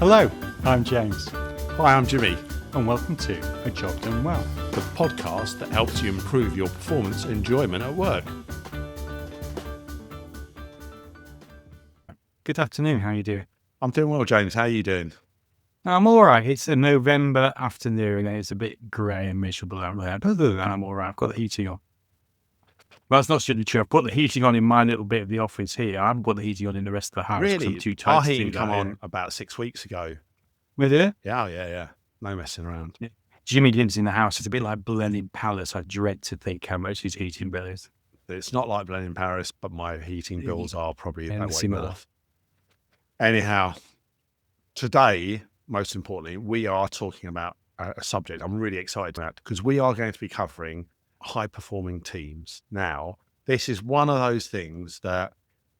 Hello, I'm James, Hi, I'm Jimmy, and welcome to A Job Done Well. the podcast that helps you improve your performance and enjoyment at work. Good afternoon, how are you doing? I'm doing well, James. How are you doing? I'm all right. It's a November afternoon and it's a bit grey and miserable out there. Other than that, I'm all right. I've got the heating on. Well, that's not strictly true. I've put the heating on in my little bit of the office here. I haven't put the heating on in the rest of the house because Really? I'm too tight Our to do heating that come on here. about 6 weeks ago. With it? Yeah. No messing around. Jimmy lives in the house. It's a bit like Blenheim Palace. I dread to think how much his heating bill is. It's not like Blenheim Paris, but my heating bills are probably Yeah, that way similar. north. Anyhow, today, most importantly, we are talking about a subject I'm really excited about because we are going to be covering high-performing teams. Now, this is one of those things that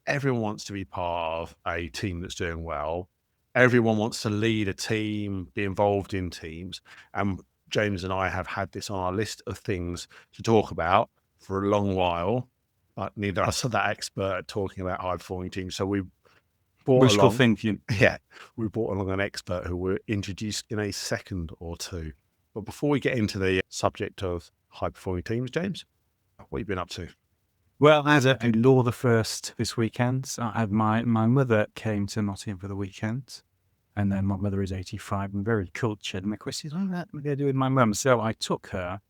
everyone wants to be part of a team that's doing well. Everyone wants to lead a team, be involved in teams. And James and I have had this on our list of things to talk about for a long while, but neither of us are that expert at talking about high-performing teams. So we brought Wishful along, thinking. we brought along an expert who will introduce in a second or two. But before we get into the subject of high-performing teams, James, what have you been up to? Well, I had a Lawther first this weekend. So I had my mother came to Nottingham for the weekend, and then my mother is 85 and very cultured. And the question is, what am I going to do with my mum? So I took her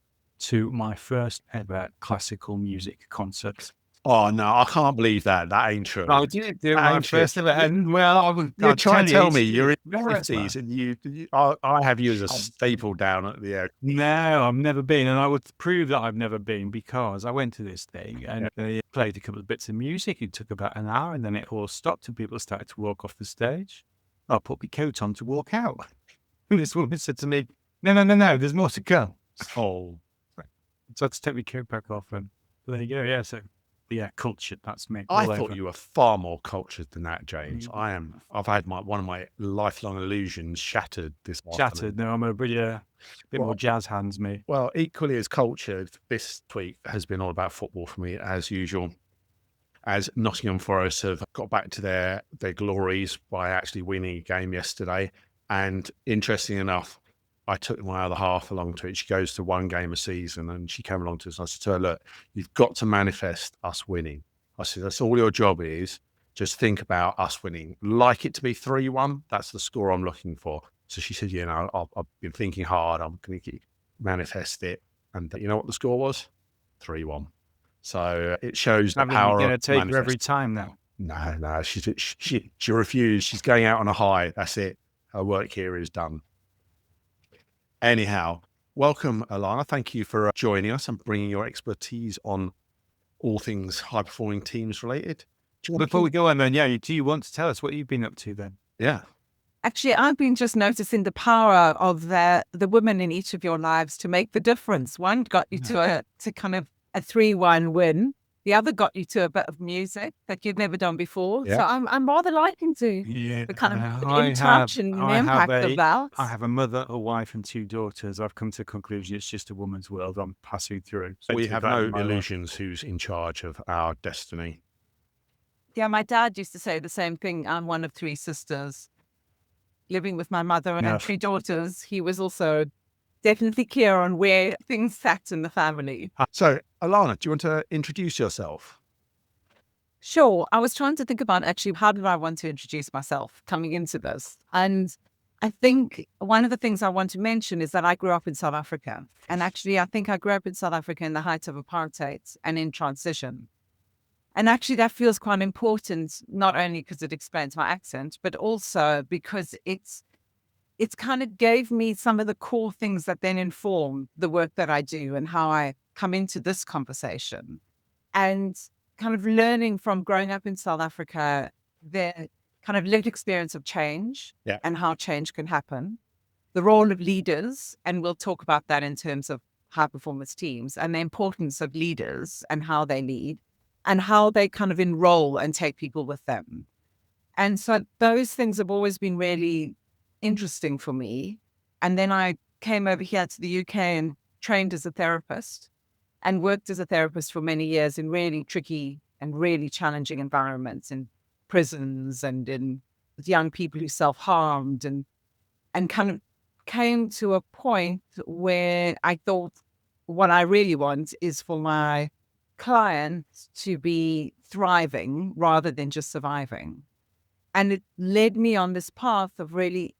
to my first ever classical music concert. Oh, no, I can't believe that. That ain't true. I did do That my ain't true. first ever, and well, You're trying to tell me you're in your your 50s and I have you as a staple down at the No, I've never been, and I would prove that I've never been because I went to this thing and they played a couple of bits of music. It took about an hour, and then it all stopped, and people started to walk off the stage. I put my coat on to walk out. And this woman said to me, "No, there's more to come." Oh, So I had to take my coat back off, and there you go. Yeah, so yeah, cultured. That's me. I all thought over. you were far more cultured than that, James. I've had one of my lifelong illusions shattered this Shattered. afternoon. No, I'm a bit more Well- jazz hands, me. Well, equally as cultured, this week has been all about football for me, as usual. As Nottingham Forest have got back to their glories by actually winning a game yesterday. And interesting enough, I took my other half along to it. She goes to one game a season and she came along to us. I said to her, look, you've got to manifest us winning. I said, that's all your job is. Just think about us winning. Like it to be 3-1. That's the score I'm looking for. So she said, I've been thinking hard. I'm going to manifest it. And you know what the score was? 3-1. So it shows the I mean, power you're going to of take her every manifesting. time now. No, she refused. She's going out on a high. That's it. Her work here is done. Anyhow, welcome, Elana. Thank you for joining us and bringing your expertise on all things high-performing teams related. Before we go on, then, do you want to tell us what you've been up to then? Yeah. Actually, I've been just noticing the power of the women in each of your lives to make the difference. One got you to kind of a 3-1 win. The other got you to a bit of music that you'd never done before. Yeah. So I'm rather liking to the kind of in touch and the impact of that. I have a mother, a wife, and 2 daughters. I've come to the conclusion it's just a woman's world I'm passing through. We have no illusions who's in charge of our destiny. Yeah, my dad used to say the same thing. I'm one of 3 sisters. Living with my mother and 3 daughters, he was also definitely clear on where things sat in the family. So, Elana, do you want to introduce yourself? Sure. I was trying to think about actually how did I want to introduce myself coming into this? And I think one of the things I want to mention is that I grew up in South Africa. And actually, I think I grew up in South Africa in the height of apartheid and in transition. And actually, that feels quite important, not only because it explains my accent, but also because it's kind of gave me some of the core things that then inform the work that I do and how I come into this conversation. And kind of learning from growing up in South Africa, the kind of lived experience of change and how change can happen, the role of leaders, and we'll talk about that in terms of high performance teams and the importance of leaders and how they lead and how they kind of enroll and take people with them. And so those things have always been really interesting for me. And then I came over here to the UK and trained as a therapist and worked as a therapist for many years in really tricky and really challenging environments, in prisons and in with young people who self-harmed and kind of came to a point where I thought what I really want is for my clients to be thriving rather than just surviving. And it led me on this path of really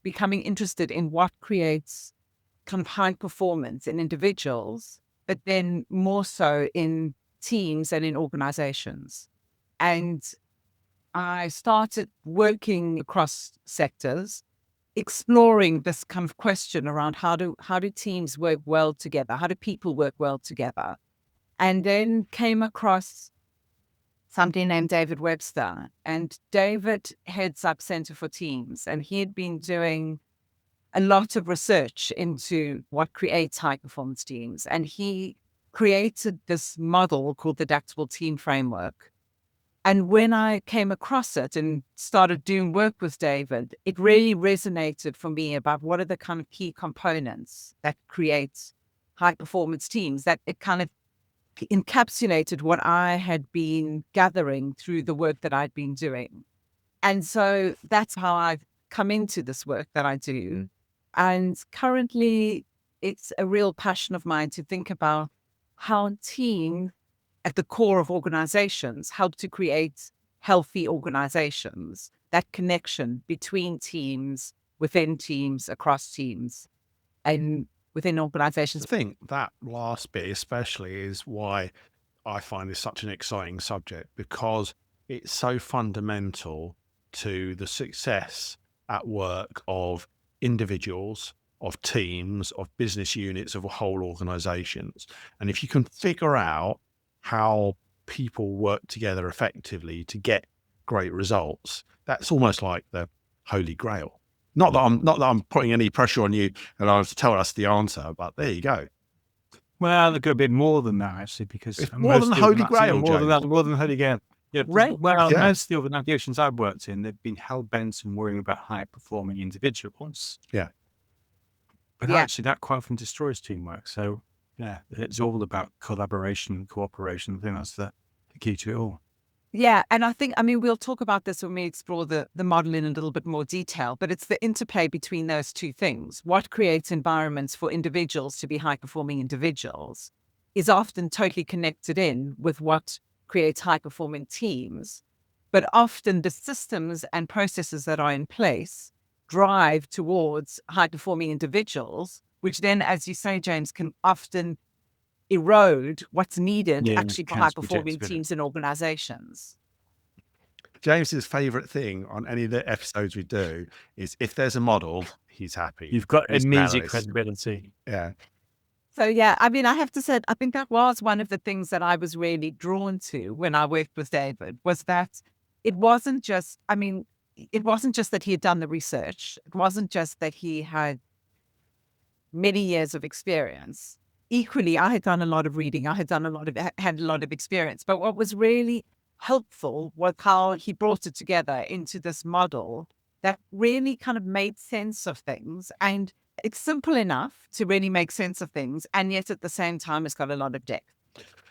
becoming interested in what creates kind of high performance in individuals, but then more so in teams and in organizations. And I started working across sectors, exploring this kind of question around how do teams work well together? How do people work well together? And then came across somebody named David Webster. And David heads up Center for Teams. And he had been doing a lot of research into what creates high performance teams. And he created this model called the Adaptable Team Framework. And when I came across it and started doing work with David, it really resonated for me about what are the kind of key components that create high performance teams, that it kind of encapsulated what I had been gathering through the work that I'd been doing. And so that's how I've come into this work that I do. And currently, it's a real passion of mine to think about how team at the core of organizations help to create healthy organizations, that connection between teams, within teams, across teams, and within organizations. I think that last bit especially is why I find this such an exciting subject, because it's so fundamental to the success at work of individuals, of teams, of business units, of whole organizations. And if you can figure out how people work together effectively to get great results, that's almost like the holy grail. Not that I'm putting any pressure on you and I was to tell us the answer, but there you go. Well, look, a bit more than that, actually, because It's more than the Holy Grail, more than James. that, more than the Holy Grail. Yeah, Right. well, Yeah. most of the organizations I've worked in, they've been hell-bent on worrying about high-performing individuals. Yeah. But Yeah. actually, that quite often destroys teamwork. So, yeah, it's all about collaboration and cooperation. I think that's the key to it all. Yeah. And I think, I mean, we'll talk about this when we explore the model in a little bit more detail, but it's the interplay between those two things. What creates environments for individuals to be high performing individuals is often totally connected in with what creates high performing teams. But often the systems and processes that are in place drive towards high performing individuals, which then, as you say, James, can often erode what's needed Yeah, actually for counterprojects high performing a bit. teams and organizations. James's favorite thing on any of the episodes we do is if there's a model, he's happy. You've got He's an immediate analyst. credibility. Yeah. So, yeah, I mean, I have to say, I think that was one of the things that I was really drawn to when I worked with David, was that it wasn't just, I mean, it wasn't just that he had done the research. It wasn't just that he had many years of experience. Equally, I had done a lot of reading. I had had a lot of experience. But what was really helpful was how he brought it together into this model that really kind of made sense of things. And it's simple enough to really make sense of things. And yet at the same time, it's got a lot of depth.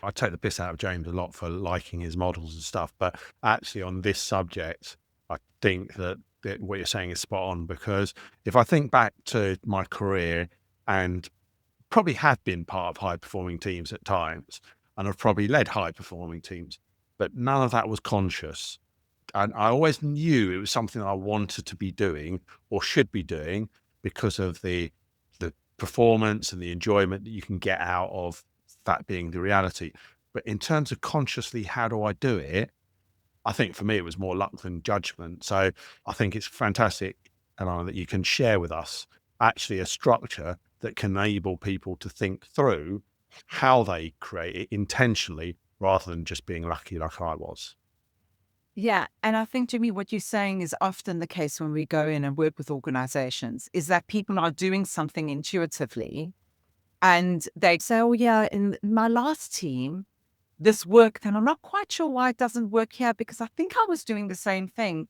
I take the piss out of James a lot for liking his models and stuff, but actually on this subject, I think that what you're saying is spot on, because if I think back to my career, and probably have been part of high performing teams at times, and I've probably led high performing teams, but none of that was conscious. And I always knew it was something I wanted to be doing or should be doing because of the performance and the enjoyment that you can get out of that being the reality. But in terms of consciously, how do I do it? I think for me, it was more luck than judgment. So I think it's fantastic, Elana, that you can share with us actually a structure that can enable people to think through how they create it intentionally rather than just being lucky like I was. Yeah. And I think, Jimmy, what you're saying is often the case when we go in and work with organizations, is that people are doing something intuitively and they say, oh, yeah, in my last team, this worked, and I'm not quite sure why it doesn't work here, because I think I was doing the same thing.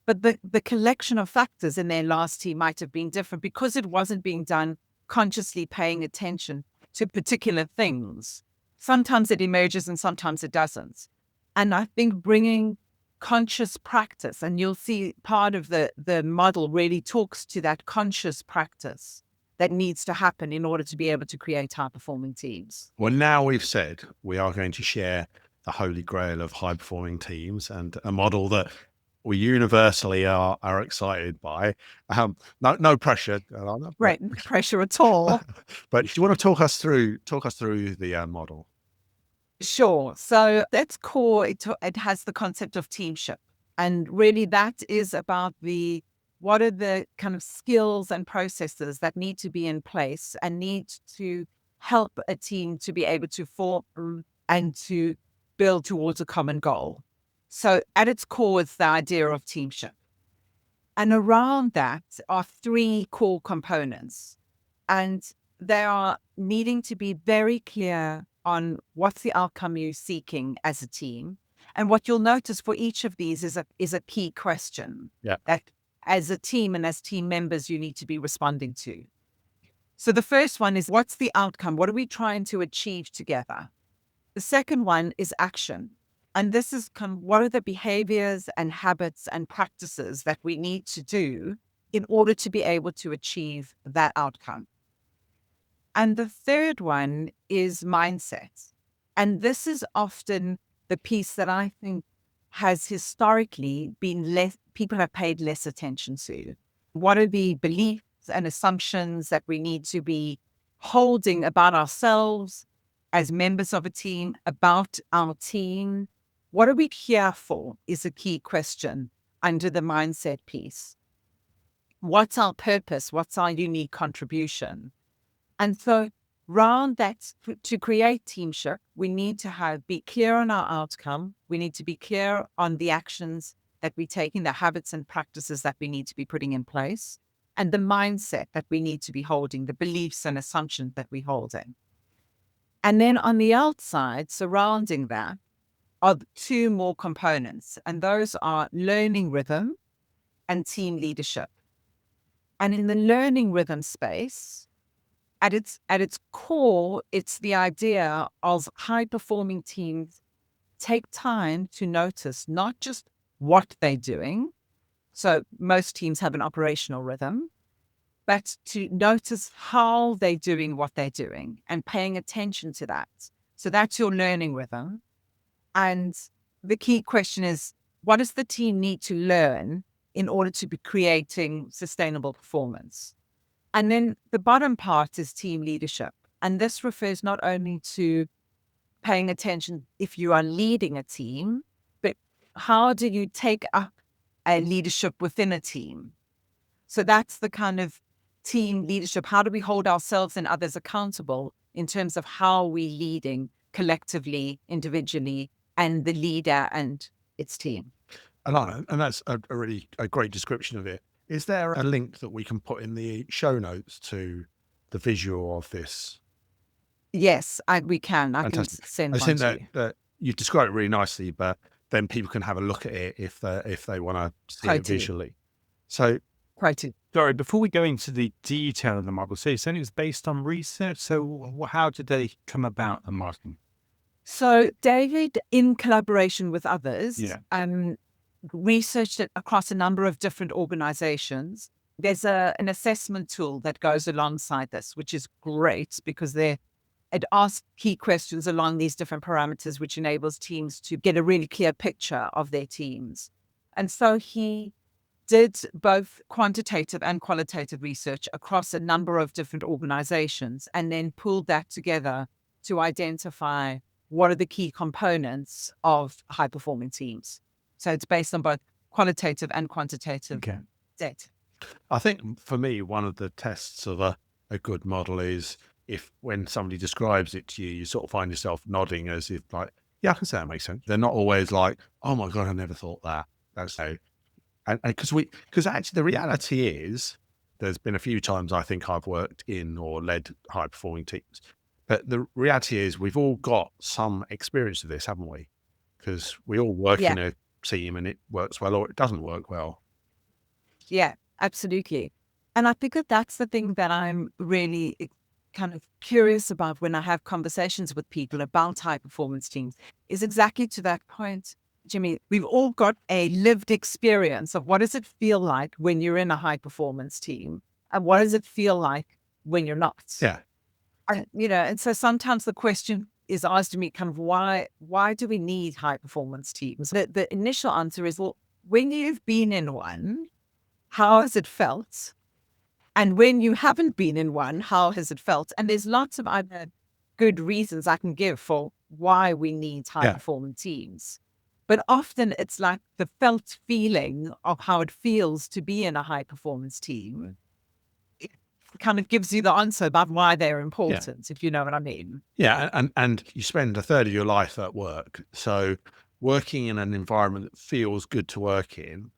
But the collection of factors in their last team might have been different because it wasn't being done consciously paying attention to particular things. Sometimes it emerges and sometimes it doesn't. And I think bringing conscious practice. And you'll see part of the model really talks to that conscious practice that needs to happen in order to be able to create high-performing teams. Well, now we've said we are going to share the holy grail of high-performing teams and a model that we universally are excited by. No pressure, Elana, Right, no pressure at all. but do you want to talk us through the model? Sure. So that's core. It has the concept of teamship. And really that is about what are the kind of skills and processes that need to be in place and need to help a team to be able to form and to build towards a common goal. So at its core is the idea of teamship. And around that are three core components. And they are needing to be very clear on what's the outcome you're seeking as a team. And what you'll notice for each of these is a key question that as a team and as team members, you need to be responding to. So the first one is, what's the outcome? What are we trying to achieve together? The second one is action. And this is what are the behaviors and habits and practices that we need to do in order to be able to achieve that outcome? And the third one is mindset. And this is often the piece that I think has historically been people have paid less attention to. What are the beliefs and assumptions that we need to be holding about ourselves as members of a team, about our team? What are we here for is a key question under the mindset piece. What's our purpose? What's our unique contribution? And so around that, to create teamship, we need to be clear on our outcome. We need to be clear on the actions that we take in, the habits and practices that we need to be putting in place, and the mindset that we need to be holding, the beliefs and assumptions that we're holding. And then on the outside, surrounding that, are two more components, and those are learning rhythm and team leadership. And in the learning rhythm space, at its core, it's the idea of high-performing teams take time to notice not just what they're doing. So most teams have an operational rhythm, but to notice how they're doing what they're doing and paying attention to that. So that's your learning rhythm. And the key question is, what does the team need to learn in order to be creating sustainable performance? And then the bottom part is team leadership. And this refers not only to paying attention if you are leading a team, but how do you take up a leadership within a team? So that's the kind of team leadership. How do we hold ourselves and others accountable in terms of how we're leading collectively, individually, and the leader and its team? And that's a really great description of it. Is there a link that we can put in the show notes to the visual of this? Yes, we can. I Fantastic. can send I one think to you. that you described it really nicely, but then people can have a look at it if they want to see it visually. So, sorry, before we go into the detail of the model, so you said it was based on research. So how did they come about the model? So David, in collaboration with others, researched it across a number of different organizations. There's an assessment tool that goes alongside this, which is great because it asks key questions along these different parameters, which enables teams to get a really clear picture of their teams. And so he did both quantitative and qualitative research across a number of different organizations and then pulled that together to identify what are the key components of high-performing teams. So it's based on both qualitative and quantitative data. I think for me, one of the tests of a good model is if when somebody describes it to you, you sort of find yourself nodding as if like, yeah, I can say that makes sense. They're not always like, oh my God, I never thought that. That's so. And because actually the reality is there's been a few times I think I've worked in or led high performing teams, but the reality is we've all got some experience of this, haven't we? Because we all work in a team and it works well or it doesn't work well. Yeah, absolutely. And I think that's the thing that I'm really kind of curious about when I have conversations with people about high performance teams is exactly to that point. Jimmy, we've all got a lived experience of what does it feel like when you're in a high performance team, and what does it feel like when you're not? Yeah. And so sometimes the question is asked to me kind of why do we need high performance teams? The initial answer is, well, when you've been in one, how has it felt? And when you haven't been in one, how has it felt? And there's lots of other good reasons I can give for why we need high performing teams. But often it's like the felt feeling of how it feels to be in a high performance team. It kind of gives you the answer about why they're important, if you know what I mean. Yeah. And you spend a third of your life at work. So working in an environment that feels good to work in,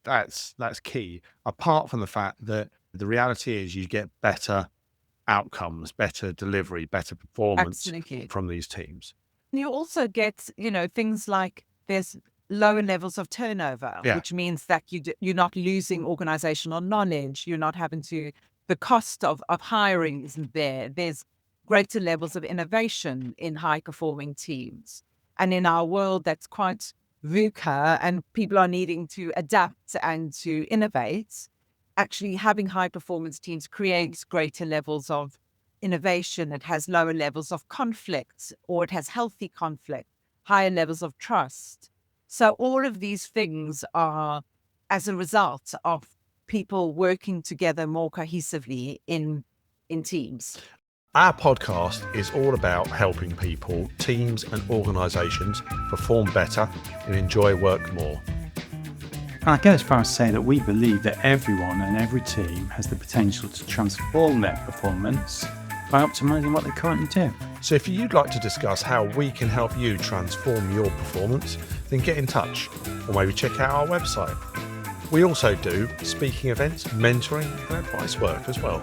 that's key. Apart from the fact that the reality is you get better outcomes, better delivery, better performance from these teams. You also get, things like there's lower levels of turnover, which means that you're not losing organizational knowledge. You're not having to, the cost of hiring isn't there. There's greater levels of innovation in high performing teams. And in our world that's quite VUCA and people are needing to adapt and to innovate, actually having high performance teams creates greater levels of innovation. It has lower levels of conflict, or it has healthy conflict, higher levels of trust. So all of these things are as a result of people working together more cohesively in teams. Our podcast is all about helping people, teams and organisations perform better and enjoy work more. And I go as far as saying that we believe that everyone and every team has the potential to transform their performance by optimising what they currently do. So if you'd like to discuss how we can help you transform your performance, then get in touch or maybe check out our website. We also do speaking events, mentoring and advice work as well.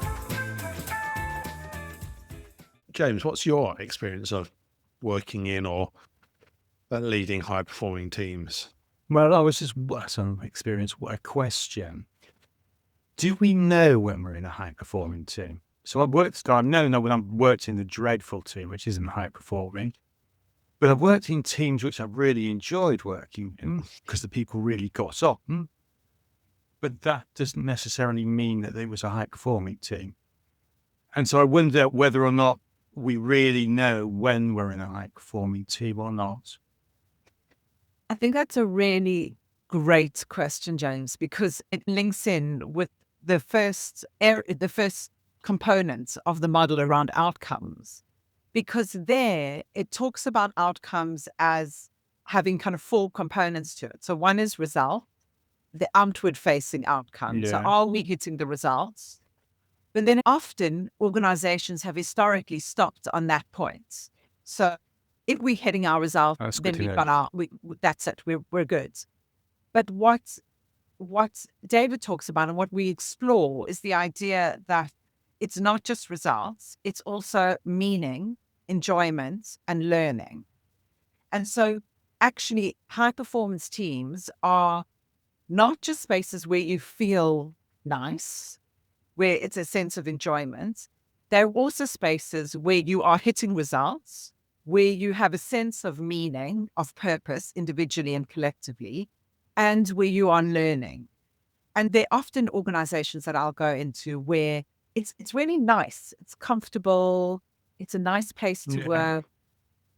James, what's your experience of working in or leading high-performing teams? Well, I was just some experience. What a question! Do we know when we're in a high-performing team? So I've known when I've worked in the dreadful team, which isn't high-performing, but I've worked in teams which I've really enjoyed working in because the people really got on. But that doesn't necessarily mean that it was a high-performing team. And so I wonder whether or not we really know when we're in a high-performing team or not. I think that's a really great question, James, because it links in with the first component of the model around outcomes. Because there it talks about outcomes as having kind of 4 components to it. So one is result, the outward-facing outcome. So are we hitting the results? But then often organizations have historically stopped on that point. So if we're hitting our results, then we've got that's it, we're good. But what David talks about and what we explore is the idea that it's not just results, it's also meaning, enjoyment, and learning. And so actually high performance teams are not just spaces where you feel nice, where it's a sense of enjoyment. They're also spaces where you are hitting results, where you have a sense of meaning, of purpose, individually and collectively, and where you are learning. And they're often organizations that I'll go into where it's really nice, it's comfortable, it's a nice place to work.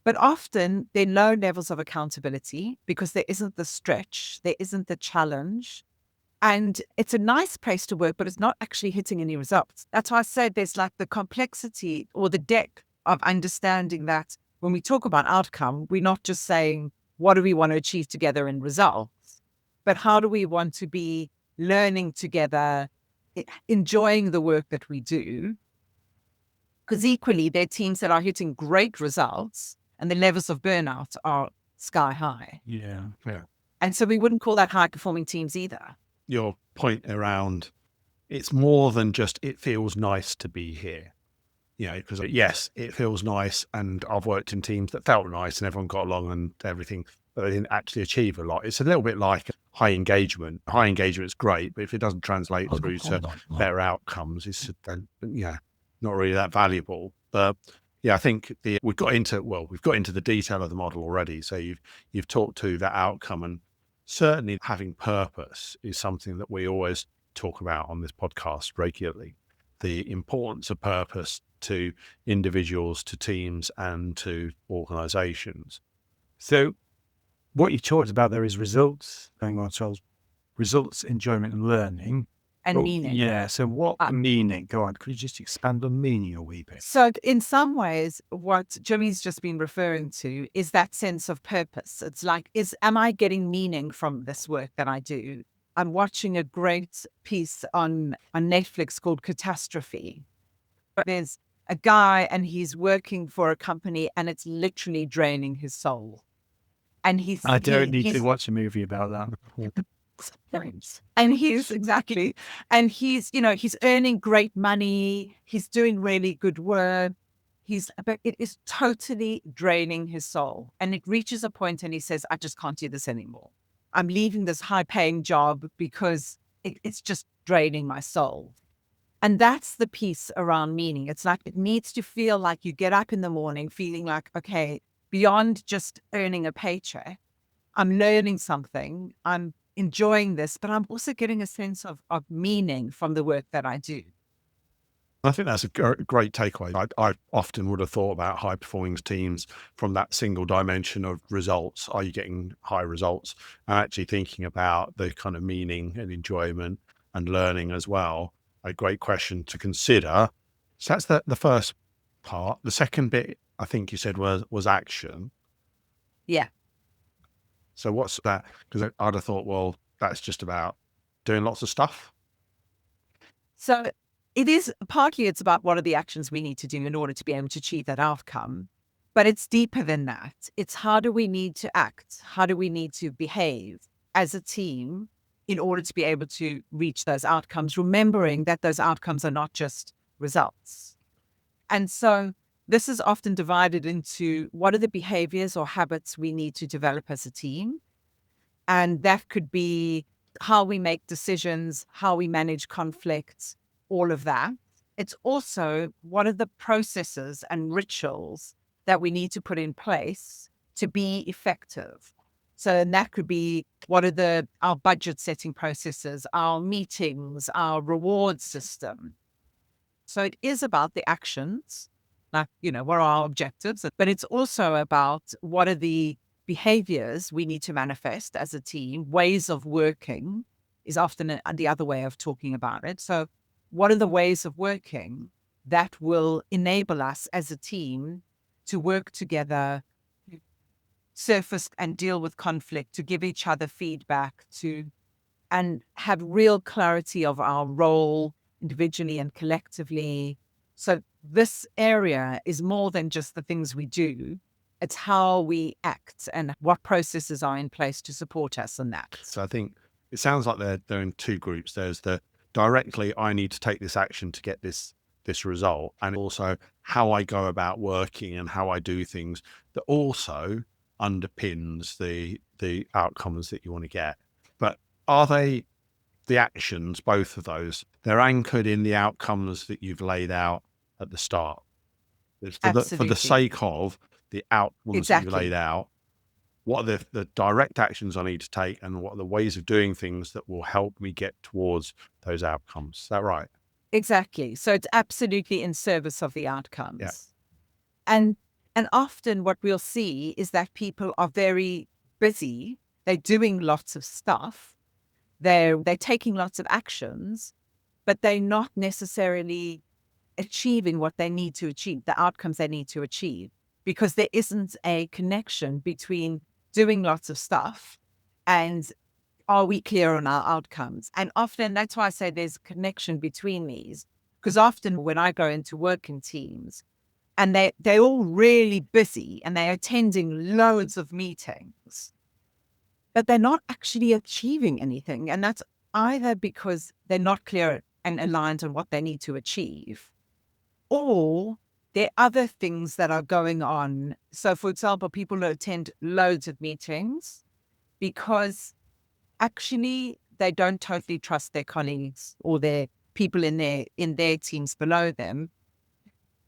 But often there are low levels of accountability because there isn't the stretch, there isn't the challenge. And it's a nice place to work, but it's not actually hitting any results. That's why I said there's like the complexity or the depth of understanding that when we talk about outcome, we're not just saying, what do we want to achieve together in results? But how do we want to be learning together, enjoying the work that we do? Because equally, there are teams that are hitting great results and the levels of burnout are sky high. Yeah. And so we wouldn't call that high performing teams either. Your point around it's more than just it feels nice to be here, because yes, it feels nice, and I've worked in teams that felt nice and everyone got along and everything, but they didn't actually achieve a lot. It's a little bit like high engagement. High engagement is great, but if it doesn't translate through to better outcomes, it's not really that valuable. But Yeah, I think we've got into the detail of the model already. So you've talked to that outcome, and certainly having purpose is something that we always talk about on this podcast regularly. The importance of purpose to individuals, to teams, and to organizations. So what you talked about there is results, going on to results, enjoyment and learning. and meaning. Yeah. So what Ah. meaning? Go on. Could you just expand on meaning a wee bit? So in some ways, what Jimmy's just been referring to is that sense of purpose. It's like, am I getting meaning from this work that I do? I'm watching a great piece on Netflix called Catastrophe. There's a guy and he's working for a company and it's literally draining his soul. And I don't need to watch a movie about that. And he's he's earning great money. He's doing really good work. But it is totally draining his soul. And it reaches a point and he says, I just can't do this anymore. I'm leaving this high paying job because it's just draining my soul. And that's the piece around meaning. It's like, it needs to feel like you get up in the morning feeling like, okay, beyond just earning a paycheck, I'm learning something. I'm enjoying this, but I'm also getting a sense of meaning from the work that I do. I think that's a great takeaway. I often would have thought about high performing teams from that single dimension of results. Are you getting high results? And actually thinking about the kind of meaning and enjoyment and learning as well. A great question to consider. So that's the first part. The second bit, I think you said was action. Yeah. So what's that? Because I'd have thought, well, that's just about doing lots of stuff. So it's about what are the actions we need to do in order to be able to achieve that outcome. But it's deeper than that. It's how do we need to act? How do we need to behave as a team in order to be able to reach those outcomes, remembering that those outcomes are not just results. And so this is often divided into what are the behaviors or habits we need to develop as a team. And that could be how we make decisions, how we manage conflicts, all of that. It's also what are the processes and rituals that we need to put in place to be effective. So and that could be what are our budget setting processes, our meetings, our reward system. So it is about the actions, like, what are our objectives? But it's also about what are the behaviors we need to manifest as a team. Ways of working is often the other way of talking about it. So what are the ways of working that will enable us as a team to work together, surface and deal with conflict, to give each other feedback, and have real clarity of our role individually and collectively. So this area is more than just the things we do. It's how we act and what processes are in place to support us in that. So I think it sounds like they're in two groups. There's the directly, I need to take this action to get this result, and also how I go about working and how I do things that also underpins the outcomes that you want to get. But are they the actions, both of those, they're anchored in the outcomes that you've laid out at the start? It's for the sake of the outcomes that you've laid out. What are the direct actions I need to take, and what are the ways of doing things that will help me get towards those outcomes? Is that right? Exactly. So it's absolutely in service of the outcomes. Yeah. And often what we'll see is that people are very busy. They're doing lots of stuff. They're taking lots of actions, but they're not necessarily achieving what they need to achieve, the outcomes they need to achieve, because there isn't a connection between doing lots of stuff and are we clear on our outcomes? And often that's why I say there's a connection between these, because often when I go into working teams and they're all really busy and they're attending loads of meetings, but they're not actually achieving anything. And that's either because they're not clear and aligned on what they need to achieve, or there are other things that are going on. So, for example, people who attend loads of meetings because actually they don't totally trust their colleagues or their people in their teams below them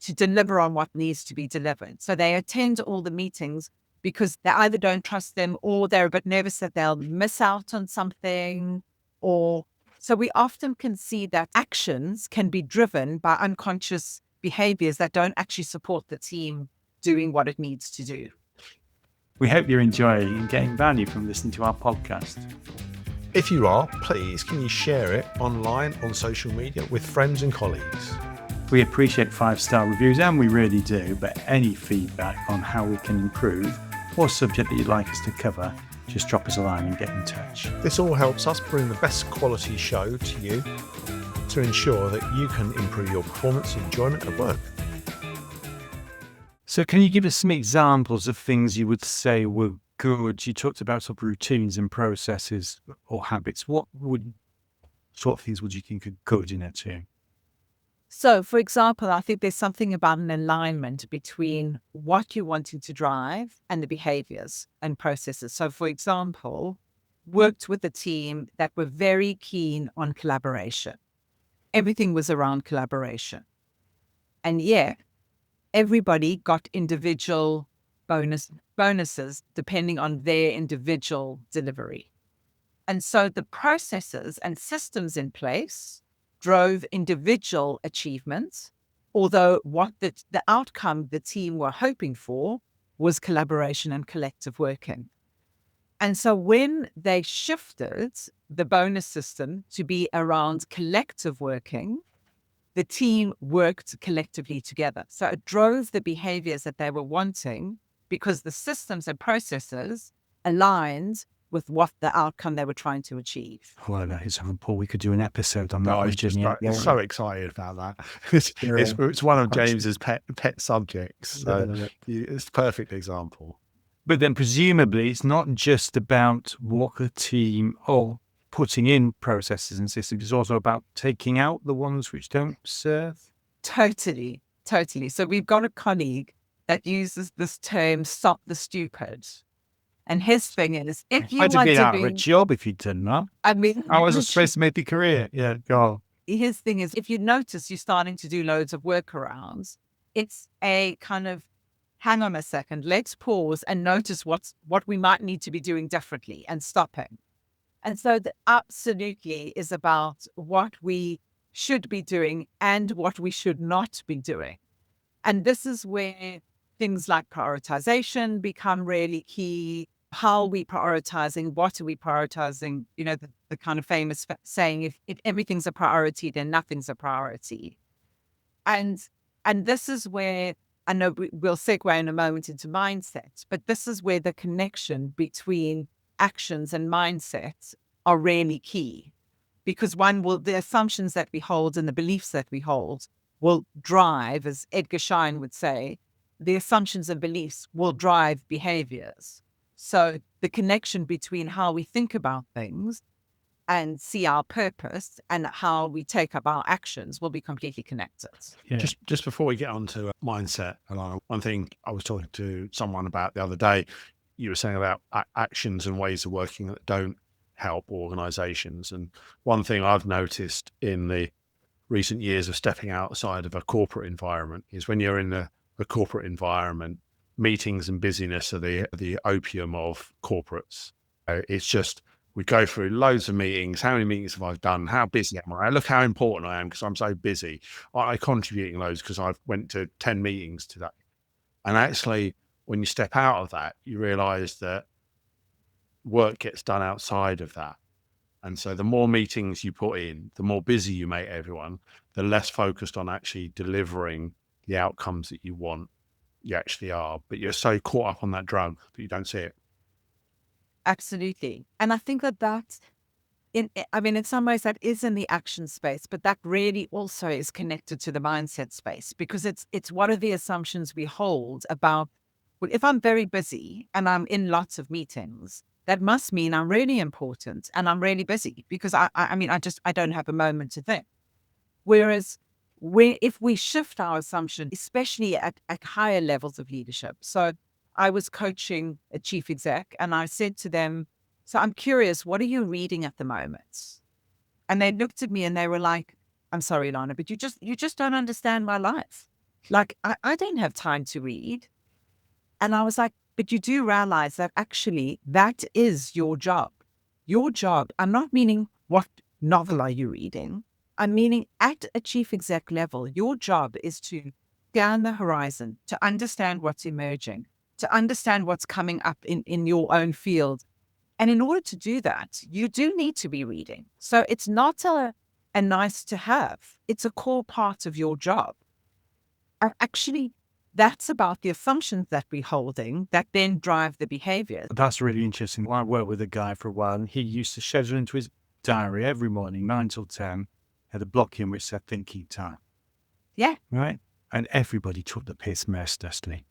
to deliver on what needs to be delivered. So they attend all the meetings because they either don't trust them or they're a bit nervous that they'll miss out on something. Or so we often can see that actions can be driven by unconscious behaviors that don't actually support the team doing what it needs to do. We hope you're enjoying and getting value from listening to our podcast. If you are, please can you share it online on social media with friends and colleagues? We appreciate 5-star reviews, and we really do, but any feedback on how we can improve or subject that you'd like us to cover, just drop us a line and get in touch. This all helps us bring the best quality show to you to ensure that you can improve your performance and enjoyment at work. So can you give us some examples of things you would say were good? You talked about sort of routines and processes or habits. What sort of things would you think are good in a team? So, for example, I think there's something about an alignment between what you're wanting to drive and the behaviors and processes. So, for example, worked with a team that were very keen on collaboration. Everything was around collaboration. And yet, everybody got individual bonuses depending on their individual delivery. And so the processes and systems in place drove individual achievements, although what the outcome the team were hoping for was collaboration and collective working. And so when they shifted the bonus system to be around collective working, the team worked collectively together. So it drove the behaviors that they were wanting because the systems and processes aligned with what the outcome they were trying to achieve. Well, that is, Paul, we could do an episode on that. I was just so excited about that. It's one of James's pet subjects. So it's a perfect example. But then presumably it's not just about what the team or putting in processes and systems, it's also about taking out the ones which don't serve. Totally. So we've got a colleague that uses this term, stop the stupid. And his thing is, if you I'd want have been to out of a job if you'd done that. I mean, I wasn't supposed to make a career. Yeah, go on. His thing is, if you notice you're starting to do loads of workarounds, it's a kind of, hang on a second, let's pause and notice what we might need to be doing differently and stopping. And so that absolutely is about what we should be doing and what we should not be doing. And this is where things like prioritization become really key. How are we prioritizing? What are we prioritizing? You know, the kind of famous saying, if everything's a priority, then nothing's a priority. And this is where, I know we'll segue in a moment into mindset, but this is where the connection between actions and mindsets are really key, because the assumptions that we hold and the beliefs that we hold will drive, as Edgar Schein would say, the assumptions and beliefs will drive behaviors. So the connection between how we think about things and see our purpose and how we take up our actions will be completely connected. Yeah. Just before we get on to mindset, Elana, one thing I was talking to someone about the other day, you were saying about actions and ways of working that don't help organizations. And one thing I've noticed in the recent years of stepping outside of a corporate environment is when you're in a corporate environment, meetings and busyness are the opium of corporates. It's just, we go through loads of meetings. How many meetings have I done? How busy am I? Look how important I am because I'm so busy. I contributing loads because I've went to 10 meetings today. And actually, when you step out of that, you realize that work gets done outside of that. And so the more meetings you put in, the more busy you make everyone, the less focused on actually delivering the outcomes that you want you actually are. But you're so caught up on that drug that you don't see it. Absolutely. And I think that in some ways that is in the action space, but that really also is connected to the mindset space, because it's one of the assumptions we hold about, well, if I'm very busy and I'm in lots of meetings, that must mean I'm really important and I'm really busy, because I don't have a moment to think. Whereas if we shift our assumption, especially at higher levels of leadership. So I was coaching a chief exec and I said to them, so I'm curious, what are you reading at the moment? And they looked at me and they were like, I'm sorry, Elana, but you just don't understand my life. Like, I don't have time to read. And I was like, but you do realize that actually that is your job. Your job, I'm not meaning what novel are you reading. I'm meaning at a chief exec level, your job is to scan the horizon, to understand what's emerging, to understand what's coming up in your own field. And in order to do that, you do need to be reading. So it's not a nice to have, it's a core part of your job. Actually, that's about the assumptions that we're holding that then drive the behavior. That's really interesting. I worked with a guy for a while, and he used to schedule into his diary every morning, 9 till 10, had a block in which said thinking time. Yeah. Right? And everybody took the piss mercilessly.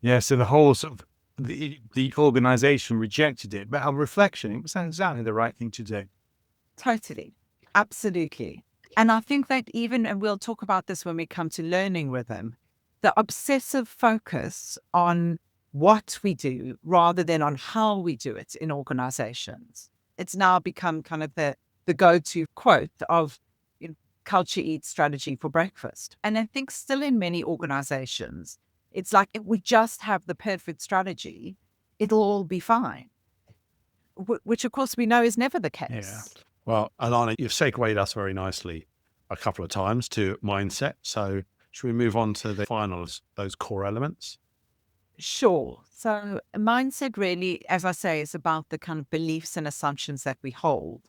Yeah, so the whole sort of, the organization rejected it. But on reflection, it was exactly the right thing to do. Totally. Absolutely. And I think that even, and we'll talk about this when we come to learning rhythm, the obsessive focus on what we do rather than on how we do it in organizations. It's now become kind of the go-to quote of, you know, culture eats strategy for breakfast. And I think still in many organizations, it's like if we just have the perfect strategy, it'll all be fine. Which of course we know is never the case. Yeah. Well, Elana, you've segued us very nicely a couple of times to mindset. So should we move on to the finals, those core elements? Sure. So mindset really, as I say, is about the kind of beliefs and assumptions that we hold.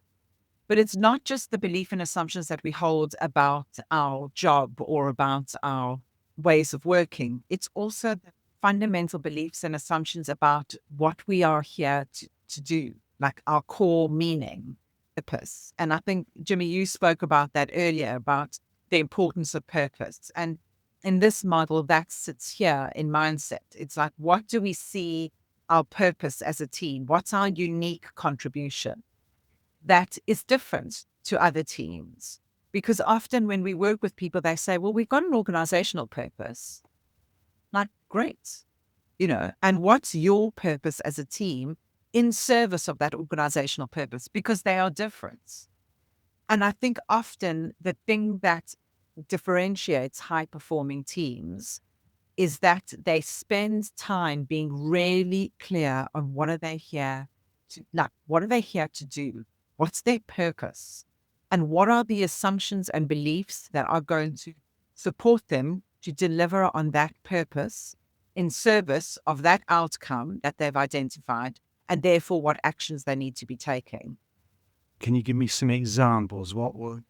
But it's not just the belief and assumptions that we hold about our job or about our ways of working. It's also the fundamental beliefs and assumptions about what we are here to do, like our core meaning, purpose. And I think, Jimmy, you spoke about that earlier, about the importance of purpose. And in this model, that sits here in mindset. It's like, what do we see our purpose as a team? What's our unique contribution that is different to other teams? Because often when we work with people, they say, well, we've got an organizational purpose. Like, great, and what's your purpose as a team in service of that organizational purpose? Because they are different. And I think often the thing that differentiates high-performing teams is that they spend time being really clear on what are they here to do? What's their purpose? And what are the assumptions and beliefs that are going to support them to deliver on that purpose in service of that outcome that they've identified, and therefore what actions they need to be taking. Can you give me some examples? What will,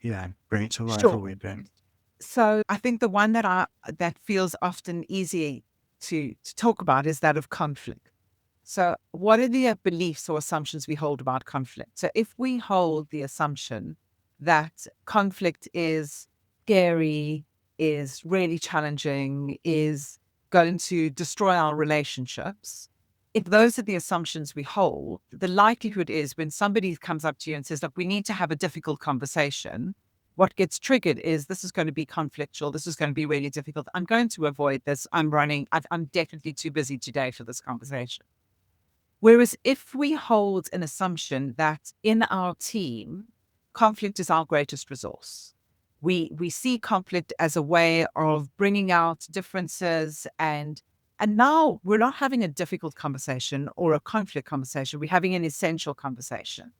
bring it to life Sure. a wee bit? So I think the one that feels often easy to talk about is that of conflict. So what are the beliefs or assumptions we hold about conflict? So if we hold the assumption that conflict is scary, is really challenging, is going to destroy our relationships, if those are the assumptions we hold, the likelihood is when somebody comes up to you and says, look, we need to have a difficult conversation, what gets triggered is this is going to be conflictual. This is going to be really difficult. I'm going to avoid this. I'm definitely too busy today for this conversation. Whereas if we hold an assumption that in our team, conflict is our greatest resource, we see conflict as a way of bringing out differences, and now we're not having a difficult conversation or a conflict conversation. We're having an essential conversation.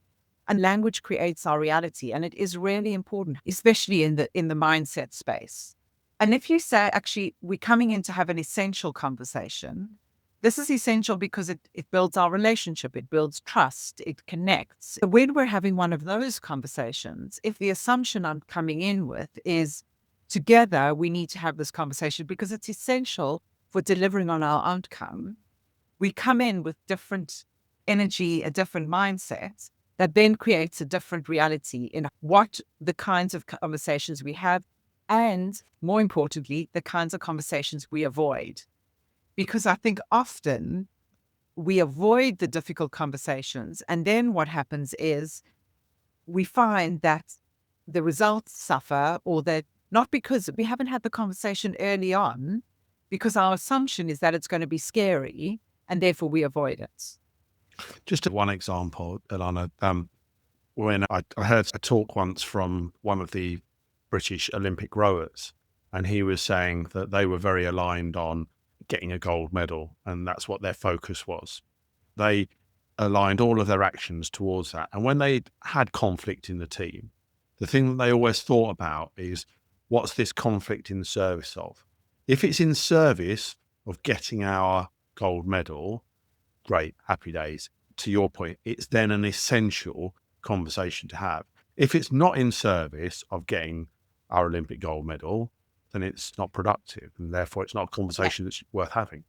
And language creates our reality, and it is really important, especially in the mindset space. And if you say, actually, we're coming in to have an essential conversation, this is essential because it builds our relationship, it builds trust, it connects. So when we're having one of those conversations, if the assumption I'm coming in with is together we need to have this conversation because it's essential for delivering on our outcome, we come in with different energy, a different mindset that then creates a different reality in what the kinds of conversations we have, and more importantly, the kinds of conversations we avoid. Because I think often we avoid the difficult conversations, and then what happens is we find that the results suffer, or that not because we haven't had the conversation early on, because our assumption is that it's going to be scary, and therefore we avoid it. Just one example, Elana, when I heard a talk once from one of the British Olympic rowers, And he was saying that they were very aligned on getting a gold medal, and that's what their focus was. They aligned all of their actions towards that. And when they had conflict in the team, the thing that they always thought about is, what's this conflict in service of? If it's in service of getting our gold medal, great, happy days. To your point, it's then an essential conversation to have. If it's not in service of getting our Olympic gold medal, then it's not productive, and therefore it's not a conversation that's worth having.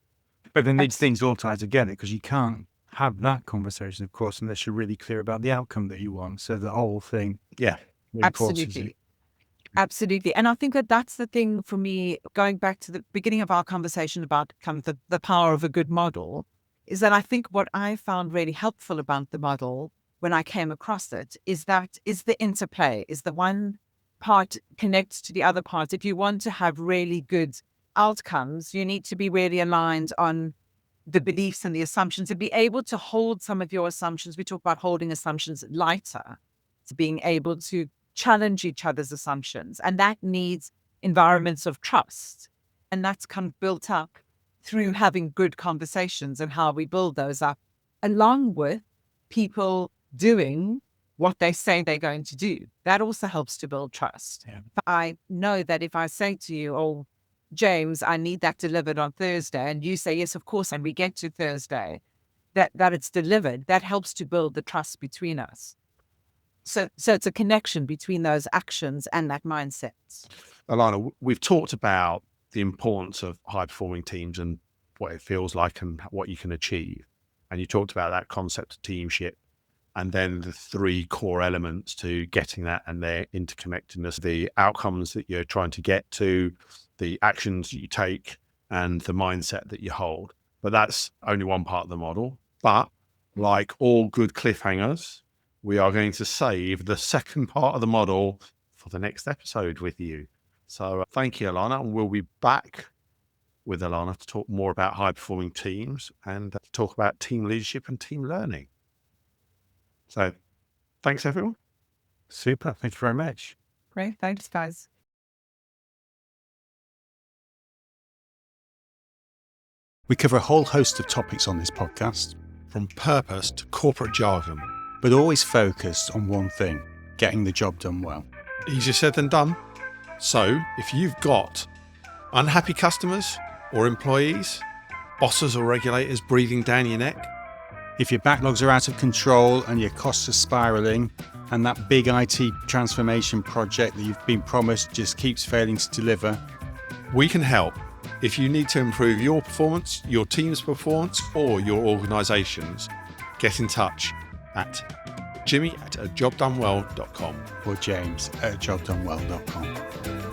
But then these things all tie together, because you can't have that conversation, of course, unless you're really clear about the outcome that you want. So the whole thing. Yeah. Absolutely. Absolutely. And I think that that's the thing for me, going back to the beginning of our conversation about kind of the power of a good model, is that I think what I found really helpful about the model when I came across it is the interplay, is the one part connects to the other part. If you want to have really good outcomes, you need to be really aligned on the beliefs and the assumptions, and be able to hold some of your assumptions. We talk about holding assumptions lighter, to being able to challenge each other's assumptions. And that needs environments of trust. And that's kind of built up through having good conversations, and how we build those up, along with people doing what they say they're going to do. That also helps to build trust. Yeah. I know that if I say to you, oh, James, I need that delivered on Thursday, and you say, yes, of course, and we get to Thursday, that it's delivered, that helps to build the trust between us. So it's a connection between those actions and that mindset. Elana, we've talked about the importance of high-performing teams and what it feels like and what you can achieve. And you talked about that concept of teamship, and then the three core elements to getting that, and their interconnectedness, the outcomes that you're trying to get to, the actions that you take, and the mindset that you hold. But that's only one part of the model. But like all good cliffhangers, we are going to save the second part of the model for the next episode with you. So thank you, Elana. And we'll be back with Elana to talk more about high-performing teams and talk about team leadership and team learning. So thanks, everyone. Super. Thank you very much. Great. Thanks, guys. We cover a whole host of topics on this podcast, from purpose to corporate jargon. but always focused on one thing: getting the job done well. Easier said than done. So if you've got unhappy customers or employees, bosses or regulators breathing down your neck, If your backlogs are out of control and your costs are spiraling, and that big IT transformation project that you've been promised just keeps failing to deliver, we can help. If you need to improve your performance, your team's performance, or your organisation's, get in touch at jimmy@ajobdonewell.com. or James@jobdonewell.com.